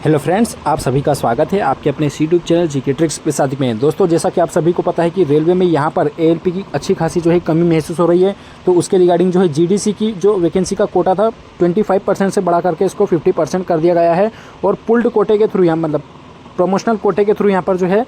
Hello friends, आप सभी का स्वागत है आपके अपने यूट्यूब चैनल जीके ट्रिक्स पे साथ में। दोस्तों, जैसा कि आप सभी को पता है कि रेलवे में यहाँ पर एएलपी की अच्छी खासी जो है कमी महसूस हो रही है। तो उसके रिगार्डिंग जो है जीडीसी की जो वैकेंसी का कोटा था 25% से बढ़ा करके इसको 50% कर दिया गया है। और पुल्ड कोटे के थ्रू यहाँ मतलब प्रमोशनल कोटे के थ्रू यहाँ पर जो है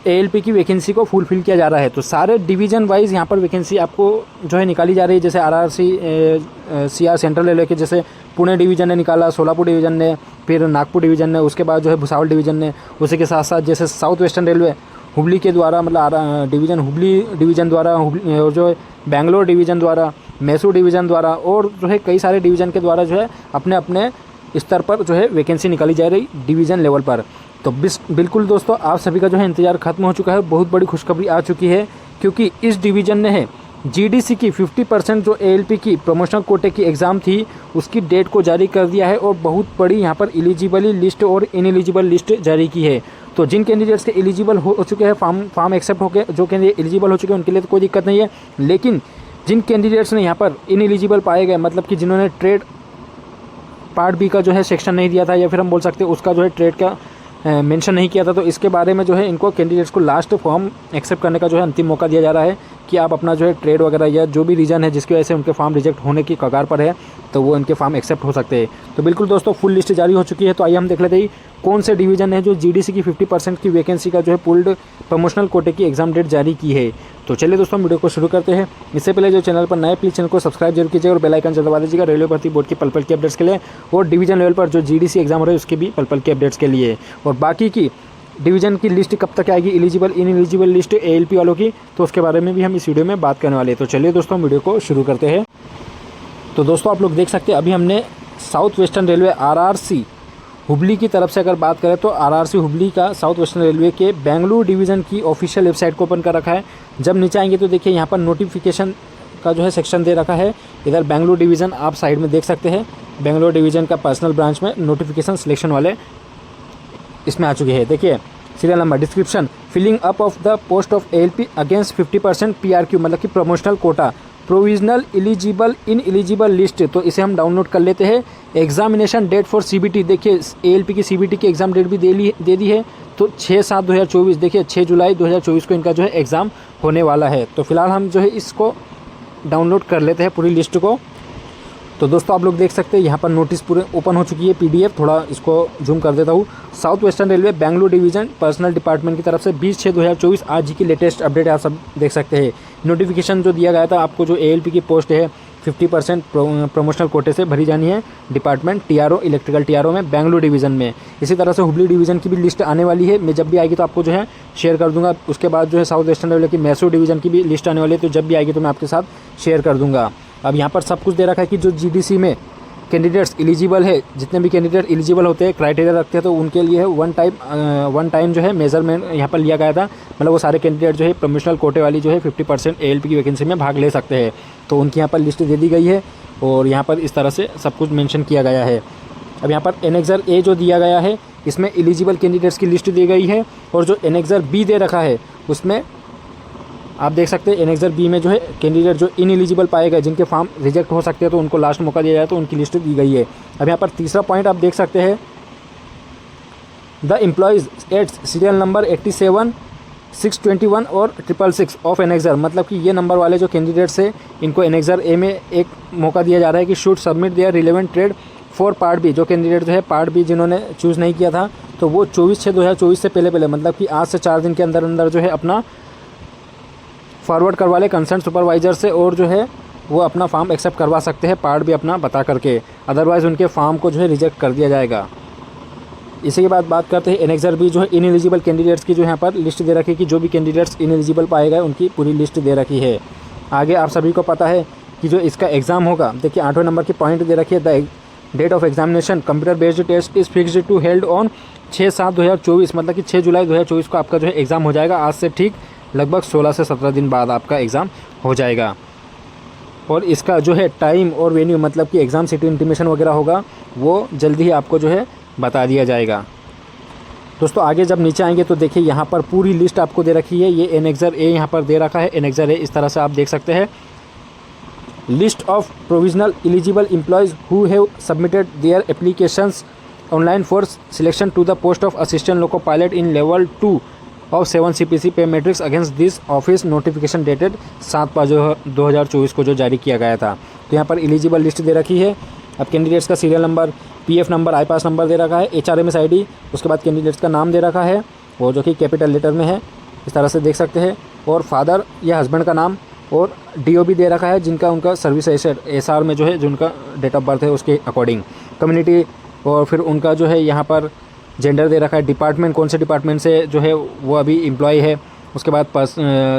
एएलपी की वैकेंसी को फुलफिल किया जा रहा है। तो सारे डिवीज़न वाइज यहाँ पर वैकेंसी आपको जो है निकाली जा रही है। जैसे आरआरसी सीआर सेंट्रल रेलवे के जैसे पुणे डिवीज़न ने निकाला, सोलापुर डिवीज़न ने, फिर नागपुर डिवीज़न ने, उसके बाद जो है भुसावल डिवीज़न ने। उसी के साथ साथ जैसे साउथ वेस्टर्न रेलवे हुबली के द्वारा मतलब डिवीज़न हुबली डिवीज़न द्वारा और जो है बेंगलोर डिवीज़न द्वारा, मैसूर डिवीज़न द्वारा और जो है कई सारे डिवीज़न के द्वारा जो है अपने अपने स्तर पर जो है वैकेंसी निकाली जा रही डिवीज़न लेवल पर। तो बिल्कुल दोस्तों, आप सभी का जो है इंतज़ार खत्म हो चुका है। बहुत बड़ी खुशखबरी आ चुकी है क्योंकि इस डिवीज़न ने है जीडीसी की 50% जो एएलपी की प्रमोशनल कोटे की एग्ज़ाम थी उसकी डेट को जारी कर दिया है और बहुत बड़ी यहाँ पर एलिजिबल लिस्ट और इनएलिजिबल लिस्ट जारी की है। तो जिन कैंडिडेट्स के एलिजिबल हो चुके हैं फॉर्म एक्सेप्ट हो गए, जो कैंडिडेट एलिजिबल हो चुके हैं उनके लिए तो कोई दिक्कत नहीं है। लेकिन जिन कैंडिडेट्स ने यहाँ पर इनएलिजिबल पाए गए, मतलब कि जिन्होंने ट्रेड पार्ट बी का जो है सेक्शन नहीं दिया था या फिर हम बोल सकते हैं उसका जो है ट्रेड का मेंशन नहीं किया था, तो इसके बारे में जो है इनको कैंडिडेट्स को लास्ट फॉर्म एक्सेप्ट करने का जो है अंतिम मौका दिया जा रहा है कि आप अपना जो है ट्रेड वगैरह या जो भी रीज़न है जिसकी वजह से उनके फॉर्म रिजेक्ट होने की कगार पर है तो वो इनके फॉर्म एक्सेप्ट हो सकते हैं। तो बिल्कुल दोस्तों, फुल लिस्ट जारी हो चुकी है। तो आइए हम देख लेते हैं कौन से डिवीज़न है जो जीडीसी की 50% की वैकेंसी का जो है पुल्ड प्रमोशनल कोटे की एग्जाम डेट जारी की है। तो चलिए दोस्तों, वीडियो को शुरू करते हैं। इससे पहले जो चैनल पर नए प्लीज़ चैनल को सब्सक्राइब जरूर कीजिएगा और बेल आइकन दबा दीजिएगा रेलवे भर्ती बोर्ड की पल की अपडेट्स के लिए और डिवीजन लेवल पर जो जीडीसी एग्जाम हो रहा है उसके भी पल की अपडेट्स के लिए। और बाकी की डिवीज़न की लिस्ट कब तक आएगी, एलिजिबल इनएलिजिबल लिस्ट एएलपी वालों की, तो उसके बारे में भी हम इस वीडियो में बात करने वाले हैं। तो चलिए दोस्तों, वीडियो को शुरू करते हैं। तो दोस्तों, आप लोग देख सकते हैं अभी हमने south western railway RRC Hubli की तरफ से अगर बात करें तो आरआरसी हुबली का साउथ वेस्टर्न रेलवे के बेंगलुरु डिवीज़न की ऑफिशियल वेबसाइट को ओपन कर रखा है। जब नीचे आएंगे तो देखिए यहाँ पर नोटिफिकेशन का जो है सेक्शन दे रखा है। इधर बेंगलुरु डिवीज़न आप साइड में देख सकते हैं। बेंगलुरु डिवीज़न का पर्सनल ब्रांच में नोटिफिकेशन सिलेक्शन वाले इसमें आ चुकी है। देखिए serial number, description, filling up of the post of ALP against 50% PRQ मतलब कि promotional quota, provisional eligible in eligible list. तो इसे हम डाउनलोड कर लेते हैं। एग्जामिनेशन डेट फॉर सीबीटी, देखिए एएलपी की सीबीटी की एग्ज़ाम डेट भी दे दी है। तो 6/7/2024, देखिए 6 जुलाई 2024 को इनका जो है एग्ज़ाम होने वाला है। तो फिलहाल हम जो है इसको डाउनलोड कर लेते हैं पूरी लिस्ट को। तो दोस्तों, आप लोग देख सकते हैं यहाँ पर नोटिस पूरे ओपन हो चुकी है पीडीएफ। थोड़ा इसको जूम कर देता हूँ। South western railway Bengaluru division personal department की तरफ से 20/6/2024 आज की लेटेस्ट अपडेट आप सब देख सकते हैं। नोटिफिकेशन जो दिया गया था आपको, जो एएलपी की पोस्ट है 50% प्रमोशनल कोटे से भरी जानी है डिपार्टमेंट टीआरओ इलेक्ट्रिकल टीआरओ में बेंगलुरु डिवीज़न में। इसी तरह से हुबली डिवीज़न की भी लिस्ट आने वाली है। मैं जब भी आएगी तो आपको जो है शेयर कर दूंगा। उसके बाद जो है साउथ वेस्टर्न रेलवे की मैसूर डिवीज़न की भी लिस्ट आने वाली है, तो जब भी आएगी तो मैं आपके साथ शेयर कर दूंगा। अब यहाँ पर सब कुछ दे रखा है कि जो जीडीसी में कैंडिडेट्स एलिजिबल है, जितने भी कैंडिडेट एलिजिबल होते हैं, क्राइटेरिया रखते हैं, तो उनके लिए वन टाइम जो है मेजरमेंट यहाँ पर लिया गया था। मतलब वो सारे कैंडिडेट जो है प्रमोशनल कोटे वाली जो है 50% एएलपी की वैकेंसी में भाग ले सकते हैं। तो उनकी यहाँ पर लिस्ट दे दी गई है और यहाँ पर इस तरह से सब कुछ मेंशन किया गया है। अब यहाँ पर एनेक्सर ए जो दिया गया है इसमें एलिजिबल कैंडिडेट्स की लिस्ट दी गई है और जो एनेक्सर बी दे रखा है उसमें आप देख सकते हैं एनेक्सर बी में जो है कैंडिडेट जो इनएलिजिबल पाए गए, जिनके फॉर्म रिजेक्ट हो सकते हैं, तो उनको लास्ट मौका दिया जाए, तो उनकी लिस्ट दी गई है। अब यहाँ पर तीसरा पॉइंट आप देख सकते हैं, the employees at serial number 87, 621 और 666 ऑफ एनेक्सर, मतलब कि ये नंबर वाले जो कैंडिडेट्स हैं इनको एनेक्सर ए में एक मौका दिया जा रहा है कि should submit their relevant trade for part B. जो कैंडिडेट जो है पार्ट बी जिन्होंने चूज़ नहीं किया था, तो वो 24/6/2024 से पहले मतलब कि आज से 4 दिन के अंदर जो है अपना फॉरवर्ड करवा ले कंसर्न सुपरवाइज़र से और जो है वो अपना फॉर्म एक्सेप्ट करवा सकते हैं पार्ट भी अपना बता करके। अदरवाइज़ उनके फॉर्म को जो है रिजेक्ट कर दिया जाएगा। इसी के बाद बात करते हैं एनेक्सर बी जो है इनएलिजिबल कैंडिडेट्स की, जो यहाँ पर लिस्ट दे रखी है कि जो भी कैंडिडेट्स इनएलिजिबल पाए गए उनकी पूरी लिस्ट दे रखी है। आगे आप सभी को पता है कि जो इसका एग्ज़ाम होगा, देखिए 8वें नंबर की पॉइंट दे रखी है, the date of examination computer based test is fixed to held on 6/7/2024, मतलब कि 6 जुलाई 2024 को आपका जो है एग्ज़ाम हो जाएगा। आज से ठीक लगभग 16 से 17 दिन बाद आपका एग्ज़ाम हो जाएगा। और इसका जो है टाइम और वेन्यू, मतलब कि एग्ज़ाम सिटी इंटीमेशन वगैरह होगा, वो जल्दी ही आपको जो है बता दिया जाएगा। दोस्तों, आगे जब नीचे आएंगे तो देखिए यहाँ पर पूरी लिस्ट आपको दे रखी है। ये एनेक्सर ए यहाँ पर दे रखा है। एनेक्सर ए इस तरह से आप देख सकते हैं। List of provisional eligible employees who have submitted their applications online for selection to the post of assistant loco pilot in level 2 of 7 CPC pay matrix against this office notification dated 7/5/2024 को जो जारी किया गया था। तो यहाँ पर eligible list दे रखी है। अब कैंडिडेट्स का सीरियल नंबर, PF नंबर, आई पास नंबर दे रखा है, HRMS ID, उसके बाद कैंडिडेट्स का नाम दे रखा है और जो कि कैपिटल लेटर में है, इस तरह से देख सकते हैं। और फादर या हस्बैंड का नाम और DOB दे रखा है जिनका उनका सर्विस SR में जो है जो उनका डेट ऑफ बर्थ है उसके अकॉर्डिंग, कम्युनिटी, और फिर उनका जो है यहाँ पर जेंडर दे रखा है, डिपार्टमेंट कौन से डिपार्टमेंट से जो है वो अभी एम्प्लॉय है, उसके बाद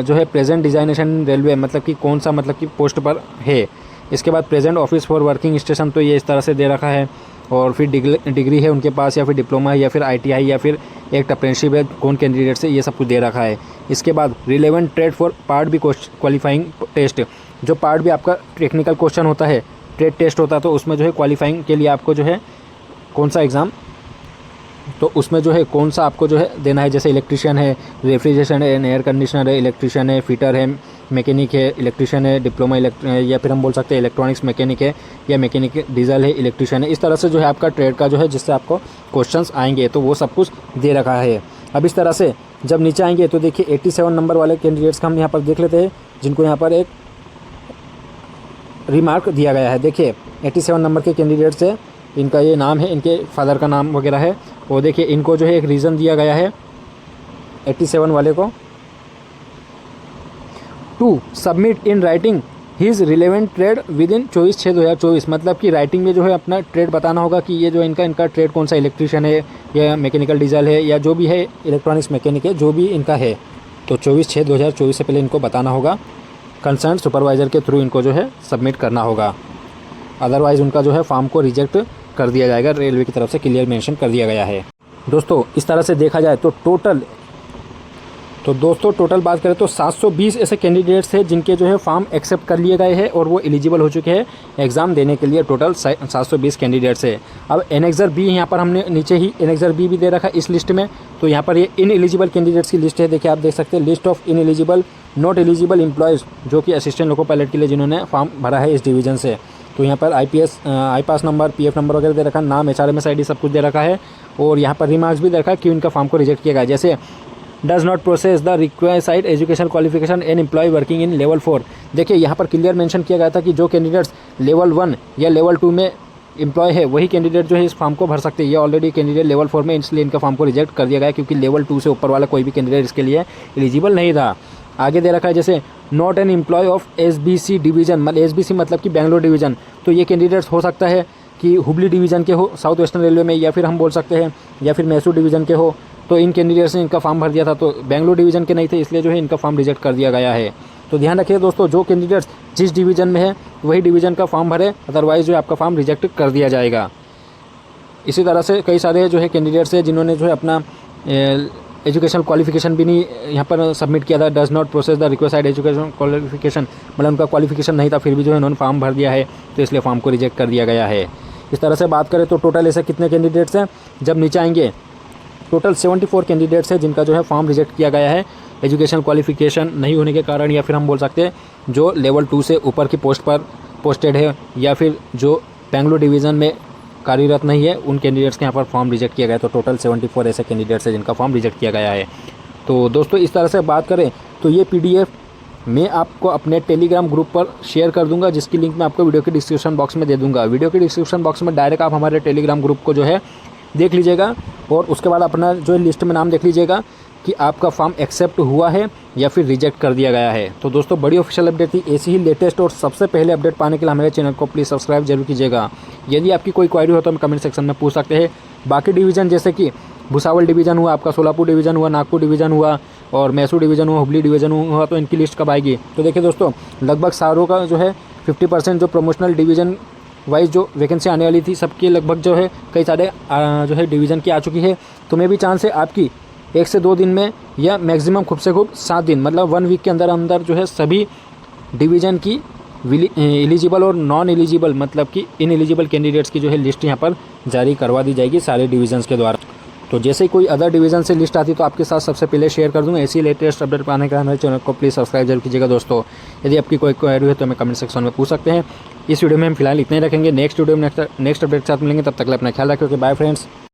जो है प्रेजेंट डिजाइनेशन रेलवे मतलब कि कौन सा मतलब कि पोस्ट पर है, इसके बाद present office for working station, तो ये इस तरह से दे रखा है। और फिर डिग्री है उनके पास या फिर डिप्लोमा है या फिर ITI या फिर एक अप्रेंटिसशिप है, कौन कैंडिडेट से, ये सब कुछ दे रखा है। इसके बाद relevant trade for part B qualifying test, जो पार्ट भी आपका टेक्निकल क्वेश्चन होता है, ट्रेड टेस्ट होता है, तो उसमें जो है क्वालिफाइंग के लिए आपको जो है कौन सा एग्ज़ाम, तो उसमें जो है कौन सा आपको जो है देना है, जैसे इलेक्ट्रिशियन है, रेफ्रिजरेशन है, एयर कंडीशनर है, इलेक्ट्रिशियन है, फिटर है, मैकेनिक है, इलेक्ट्रिशियन है, डिप्लोमा या फिर हम बोल सकते हैं इलेक्ट्रॉनिक्स मैकेनिक है या मैकेनिक डीजल है, इलेक्ट्रिशियन है। इस तरह से जो है आपका ट्रेड का जो है जिससे आपको क्वेश्चंस आएंगे, तो वो सब कुछ दे रखा है। अब इस तरह से जब नीचे आएंगे तो देखिए 87 नंबर वाले कैंडिडेट्स का हम यहाँ पर देख लेते हैं, जिनको यहाँ पर एक रिमार्क दिया गया है। देखिए 87 नंबर के कैंडिडेट्स है, इनका ये नाम है, इनके फादर का नाम वगैरह है, और देखिए इनको जो है एक रीज़न दिया गया है 87 वाले को, to submit in writing his relevant trade within 24/6/2024, मतलब कि राइटिंग में जो है अपना ट्रेड बताना होगा कि ये जो इनका ट्रेड कौन सा, इलेक्ट्रिशियन है या मैकेनिकल डीजल है या जो भी है इलेक्ट्रॉनिक्स मैकेनिक है, जो भी इनका है, तो 24/6/2024 से पहले इनको बताना होगा। कंसर्न सुपरवाइज़र के थ्रू इनको जो है सबमिट करना होगा, अदरवाइज़ उनका जो है फॉर्म को रिजेक्ट कर दिया जाएगा, रेलवे की तरफ से क्लियर मेंशन कर दिया गया है। दोस्तों इस तरह से देखा जाए तो टोटल बात करें तो 720 ऐसे कैंडिडेट्स हैं जिनके जो है फॉर्म एक्सेप्ट कर लिए गए हैं और वो एलिजिबल हो चुके हैं एग्ज़ाम देने के लिए। टोटल 720 कैंडिडेट्स है। अब एनेक्सर बी यहाँ पर हमने नीचे ही एनेक्सर बी भी दे रखा है इस लिस्ट में, तो यहाँ पर ये इन एलिजिबल कैंडिडेट्स की लिस्ट है। देखिए आप देख सकते हैं, list of in eligible not eligible employees, जो कि असिस्टेंट लोको पायलट के लिए जिन्होंने फॉर्म भरा है इस डिवीज़न से। तो यहाँ पर आई पास नंबर, PF नंबर वगैरह दे रखा है, नाम, HRMS ID सब कुछ दे रखा है, और यहाँ पर रिमार्क्स भी दे रखा है कि उनका फॉर्म को रिजेक्ट किया गया, जैसे does not process the required education qualification an employee working in level 4। देखिए यहाँ पर क्लियर मेंशन किया गया था कि जो कैंडिडेट्स लेवल 1 या लेवल 2 में एम्प्लॉय है वही कैंडिडेट जो है इस फॉर्म को भर सकते हैं। ये ऑलरेडी कैंडिडेट लेवल 4 में, इसलिए इनका फॉर्म को रिजेक्ट कर दिया गया, क्योंकि लेवल 2 से ऊपर वाला कोई भी कैंडिडेट इसके लिए एलिजिबल नहीं था। आगे दे रखा है जैसे not an employee of SBC division, मतलब SBC मतलब कि बेंगलोर डिवीजन, तो ये कैंडिडेट्स हो सकता है कि हुबली डिवीज़न के हो साउथ वेस्टर्न रेलवे में, या फिर हम बोल सकते हैं या फिर मैसूर डिवीज़न के हो। तो इन कैंडिडेट्स ने इनका फॉर्म भर दिया था, तो बेंगलोर डिवीज़न के नहीं थे, इसलिए जो है इनका फॉर्म रिजेक्ट कर दिया गया है। तो ध्यान रखिए दोस्तों, जो कैंडिडेट्स जिस डिवीज़न में है वही डिवीज़न का फॉर्म भरे, अदरवाइज़ जो है आपका फॉर्म रिजेक्ट कर दिया जाएगा। इसी तरह से कई सारे जो है कैंडिडेट्स हैं जिन्होंने जो है अपना एजुकेशनल क्वालिफिकेशन भी नहीं यहाँ पर सबमिट किया था, does not process the required education qualification, मतलब उनका क्वालिफिकेशन नहीं था, फिर भी जो है उन्होंने फॉर्म भर दिया है, तो इसलिए फॉर्म को रिजेक्ट कर दिया गया है। इस तरह से बात करें तो टोटल ऐसे कितने कैंडिडेट्स हैं, जब नीचे आएंगे टोटल 74 कैंडिडेट्स हैं जिनका जो है फॉर्म रिजेक्ट किया गया है एजुकेशन क्वालिफिकेशन नहीं होने के कारण, या फिर हम बोल सकते हैं जो लेवल 2 से ऊपर की पोस्ट पर पोस्टेड है, या फिर जो बेंगलुरु डिवीज़न में कार्यरत नहीं है, उन कैंडिडेट्स के यहाँ पर फॉर्म रिजेक्ट किया गया। तो टोटल 74 ऐसे कैंडिडेट्स हैं जिनका फॉर्म रिजेक्ट किया गया है। तो दोस्तों इस तरह से बात करें तो ये PDF मैं आपको अपने टेलीग्राम ग्रुप पर शेयर कर दूंगा, जिसकी लिंक मैं आपको वीडियो के डिस्क्रिप्शन बॉक्स में दे दूंगा। वीडियो के डिस्क्रिप्शन बॉक्स में डायरेक्ट आप हमारे टेलीग्राम ग्रुप को जो है देख लीजिएगा, और उसके बाद अपना जो लिस्ट में नाम देख लीजिएगा कि आपका फॉर्म एक्सेप्ट हुआ है या फिर रिजेक्ट कर दिया गया है। तो दोस्तों बड़ी ऑफिशियल अपडेट थी, ऐसी ही लेटेस्ट और सबसे पहले अपडेट पाने के लिए हमारे चैनल को प्लीज़ सब्सक्राइब जरूर कीजिएगा। यदि आपकी कोई क्वेरी हो तो हम कमेंट सेक्शन में पूछ सकते हैं। बाकी डिवीज़न जैसे कि भुसावल डिवीज़न हुआ, आपका सोलापुर डिवीज़न हुआ, नागपुर डिवीज़न हुआ, और मैसूर डिवीज़न हुआ, हुबली डिवीज़न हुआ, तो इनकी लिस्ट कब आएगी। तो देखिए दोस्तों, लगभग सारों का जो है 50% जो प्रमोशनल डिवीज़न वाइज जो वैकेंसी आने वाली थी सबकी लगभग जो है कई सारे जो है डिवीज़न की आ चुकी है। तो मे भी चांस है आपकी 1 से 2 दिन में, या मैक्सिमम खूब से खूब 7 दिन, मतलब 1 वीक के अंदर अंदर जो है सभी डिवीज़न की एलिजिबल और नॉन एलिजिबल, मतलब कि इन एलिजिबल कैंडिडेट्स की जो है लिस्ट यहाँ पर जारी करवा दी जाएगी सारे डिवीज़न्स के द्वारा। तो जैसे ही कोई अदर डिवीज़न से लिस्ट आती तो आपके साथ सबसे पहले शेयर कर दूँगा। ऐसी लेटेस्ट अपडेट पाने का हमारे चैनल को प्लीज़ सब्सक्राइब जरूर कीजिएगा दोस्तों। यदि आपकी कोई क्वेरी है तो हमें कमेंट सेक्शन में पूछ सकते हैं। इस वीडियो में हम फिलहाल इतना ही रखेंगे, नेक्स्ट वीडियो में नेक्स्ट अपडेट के साथ मिलेंगे, तब तक अपना ख्याल रखें। Bye friends.